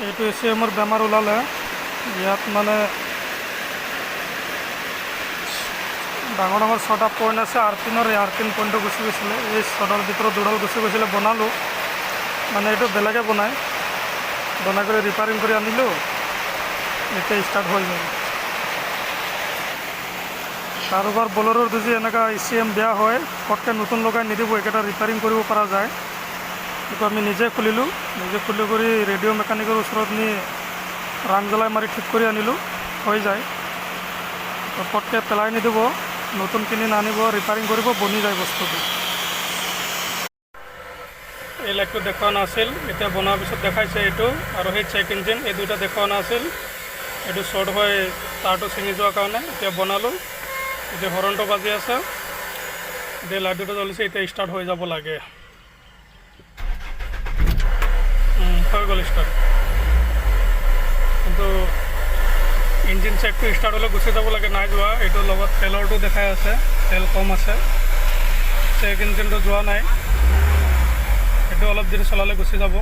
এইটো ACM-ৰ বেমাৰ ওলালে ইয়াত মানে ডাঙৰ ডাঙৰ 6টা পইণ্ট আছে। আৰ্পিনৰ এই আৰ্পিন পইণ্টটো গুচি গৈছিলে, এই 6টাৰ ভিতৰত 2ডাল গুচি গৈছিলে। বনালোঁ, মানে এইটো বেলেগে বনাই কৰি ৰিপেয়াৰিং কৰি আনিলোঁ, এতিয়া ষ্টাৰ্ট হৈ যায়। কাৰোবাৰ বলেৰোৰ যদি এনেকুৱা ACM বেয়া হয় পটকৈ নতুন লগাই নিদিব, এইকেইটা ৰিপেয়াৰিং কৰিব পৰা যায়। এইটো আমি নিজে খুলিলোঁ, নিজে খুলি কৰি ৰেডিঅ' মেকানিকৰ ওচৰত নি ৰাং জ্বলাই মাৰি ঠিক কৰি আনিলোঁ, হৈ যায়। পটকৈ পেলাই নিদিব, নতুন কিনি নানিব, ৰিপেয়াৰিং কৰিব, বনি যায় বস্তুটো। এই লাইটটো দেখুওৱা নাছিল, এতিয়া বনোৱাৰ পিছত দেখাইছে এইটো, আৰু সেই চেক ইঞ্জিন, এই দুটা দেখুওৱা নাছিল। এইটো শ্বৰ্ট হৈ তাৰটো ছিঙি যোৱাৰ কাৰণে এতিয়া বনালোঁ। এতিয়া হৰণটো বাজি আছে, এতিয়া লাইট দুটা জ্বলিছে, এতিয়া ষ্টাৰ্ট হৈ যাব লাগে। হৈ গ'ল ষ্টাৰ্ট, কিন্তু ইঞ্জিন চেকটো ষ্টাৰ্ট হ'লে গুচি যাব লাগে, নাই যোৱা। এইটোৰ লগত তেলৰটো দেখাই আছে, তেল কম আছে। চেক ইঞ্জিনটো যোৱা নাই, এইটো অলপ দেৰি চলালে গুচি যাব।